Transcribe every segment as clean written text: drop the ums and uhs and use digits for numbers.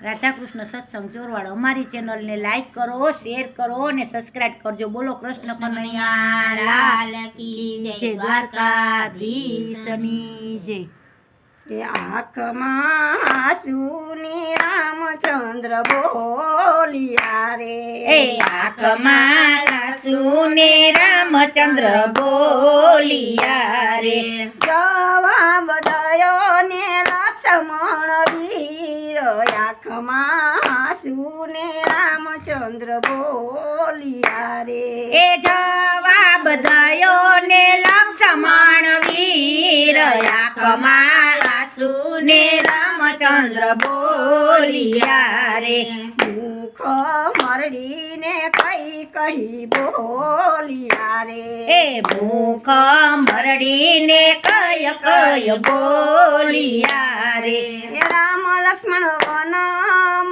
રાધાકૃષ્ણ સત્સંગ ચોરવાડ અમારી ચેનલને લાઈક કરો, શેર કરો અને સબસ્ક્રાઇબ કરજો. બોલો કૃષ્ણ કનૈયા લાલ કી જય, દ્વારકાધીશની જય. આંખમાં સુની રામચંદ્ર બોલિયા રે, આંખમાં સુને રામચંદ્ર બોલિયા રે. જવાબ દયો ને લક્ષ્મણ વીર, આંખમાં સુને રામચંદ્ર બોલિયા રે. એ જવાબ દયો ને લક્ષ્મણ વીર, આંખમાં સુને રામચંદ્ર બોલિયા રે. મુખ મરડીને કઈ કઈ બોલિયા રે, એ મુખ મરડીને કય કય બોલિયા રે. રામ લક્ષ્મણ વનમાં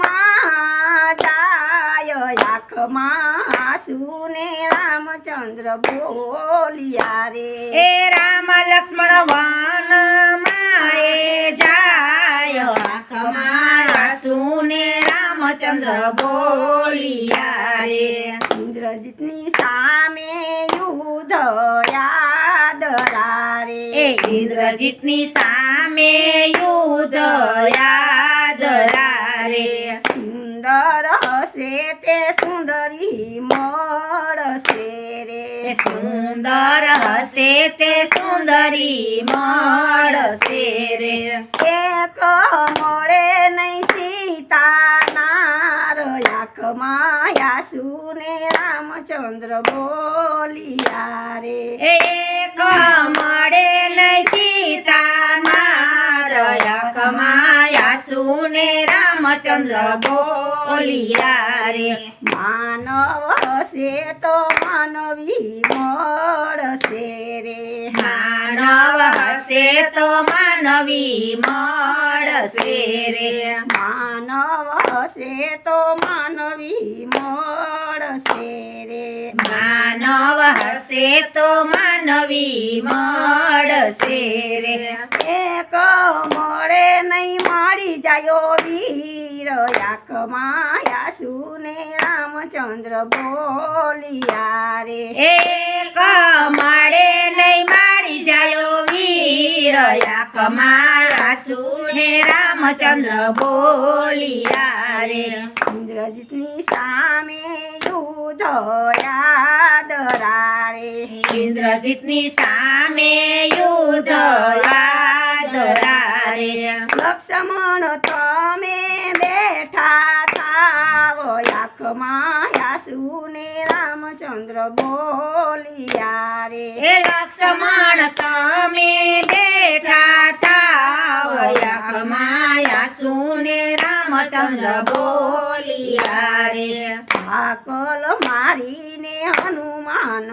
જાય, આંખમાં સુને રામચંદ્ર બોલિયા રે. એ રામ લક્ષ્મણ વનમાં એ જાય, આંખમાં સુને રામચંદ્ર બોલિયા રે. ઇન્દ્રજીતની સામે યુદ્ધ યાદ રે, એ ઇન્દ્રજીતની સામે યુદ્ધ યાદ રે. સુંદર હશે તે સુંદરી મળશે રે, સુંદર હશે તે સુંદરી મળશે રે. એક મળે નહીં સીતા નાર, આંખમાં આંસુને રામચંદ્ર બોલિયા રે. એક મળે નહીં સીતા માર, આંખમાં આંસુને રામચંદ્ર બોલિયા રે. માનવ હશે તો માનવી મળશે રે, માનવ હશે તો માનવી મળશે રે. માનવ હશે તો માનવી મળશે રે. માનવ હશે તો માનવી મળશે રે. એક મળે નહીં મળી જાયો વીર, આંખમાં આંસુને રામચંદ્ર બોલિયા રે. એક મળે નહીં મારી જાય વીર, આંખમાં આંસુને રામચંદ્ર બોલિયા રે. ઇન્દ્રજીતની સામે યુદ્ધ યાદ રે, ઇન્દ્રજીતની સામે યુદ્ધ યાદ રે. લક્ષ્મણ તમે બેઠા થાવ, આંખમાં આંસુને રામચંદ્ર બોલિયા રે. એ લક્ષ્મણ તમે બેઠા થાવ, આંખમાં આંસુને રામચંદ્ર બોલિયા રે. આકલ મારીને હનુમાન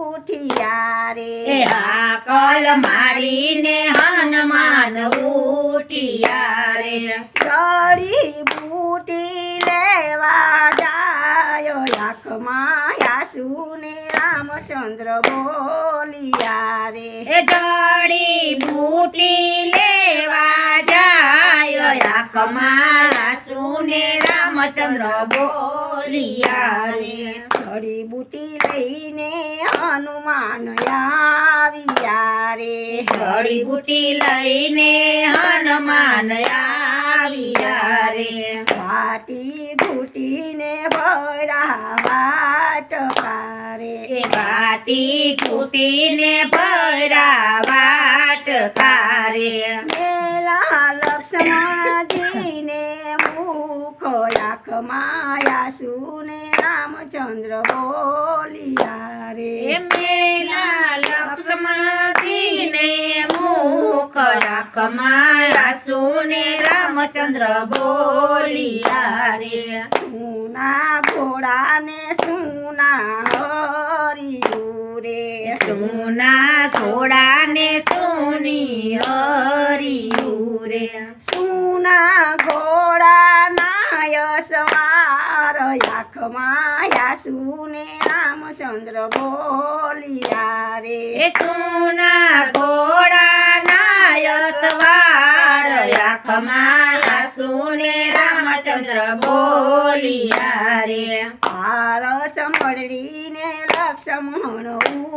ઉઠિયા રે, એ આકલ મારીને હનુમાન ઉઠિયા રે. જડી બૂટી લેવા જાય, આંખમાં આંસુને રામચંદ્ર બોલિયા રે. એ જડી બૂટી લેવા જાય, આંખમાં આંસુને રામચંદ્ર બોલિયા રે. જડી બૂટી લઈને હનુમાન આવ્યા રે, જડીબુટી લઈને હનુમાન આવ્યા રે. વાટી ઘૂટીને ભરા વાટકા રે, એ બાટી કૂટીને ભરા વાટકા રે. મેલા લક્ષ્મણજીને મુખ, આંખમાં આંસુને રામચંદ્ર બોલિયા રે. એ મેલા લક્ષ્મણજીને મુખ, આંખમાં આંસુને રામચંદ્ર બોલિયા રે. સુના ઘોડાને સુના હરિયું રે, સોના ઘોડાને સોની હરિયું રે. સુના ઘોડા નાય સવાર, આંખમાં આંસુને રામચંદ્ર બોલિયા રે. એ સોના ઘોડા નાય સવાર, આંખમાં આંસુને રામ રામચંદ્ર બોલિયા રે પારસ મળીને લક્ષ્મણ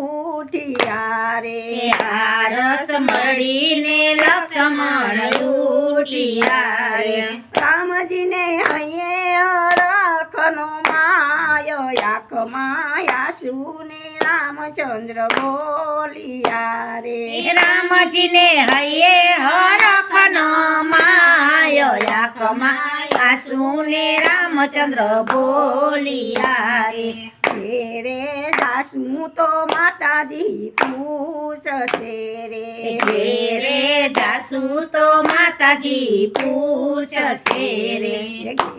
ઉઠિયા રે આરસ મળીને લક્ષ્મણ ઉઠિયા રે રામજીને હૈયે રખનો માયો આંખમાં આંસુને રામચંદ્ર બોલિયા રે રામજીને હૈયે હરખનો માયો આંખમાં આંસુને રામચંદ્ર બોલિયા રે ઘેરે જાસું તો માતાજી પૂછશે રે ઘેરે જાસુ તો માતાજી પૂછશે રે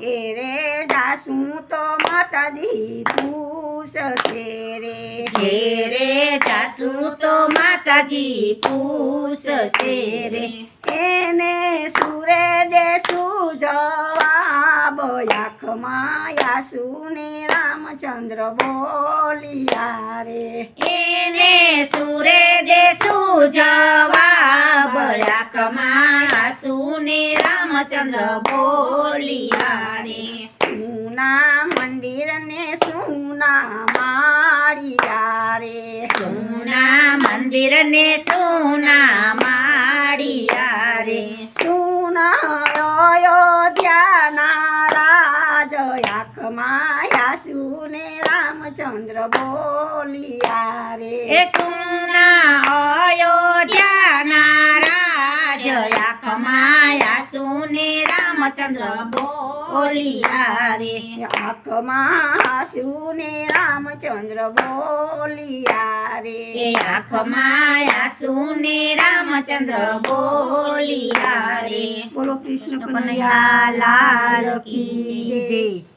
ઘેરે જાસું તો માતાજી પૂછશે રે ઘેરે જાસુ તો માતાજી પૂછશે રે એને સુરે દેશું જવાબ આંખમાં આંસુને રામચંદ્ર બોલિયા રે એને સુરે દેશું જવાબ આંખમાં આંસુને રામચંદ્ર બોલિયા રે સુના મંદિરને સુના માળિયા રે સોના મંદિરને સોના માળિયા રે સુના અયોધ્યાના રાજ આંખમાં આંસુને રામચંદ્ર બોલિયા રે એ સોના અયોધ્યાના રાજ આંખમાં આંસુને રામચંદ્ર બોલિયા રે આંખમાં આંસુને રામચંદ્ર બોલિયા રે એ આંખમાં આંસુને રામચંદ્ર બોલિયા રે બોલો કૃષ્ણ કનૈયા લાલ કી જય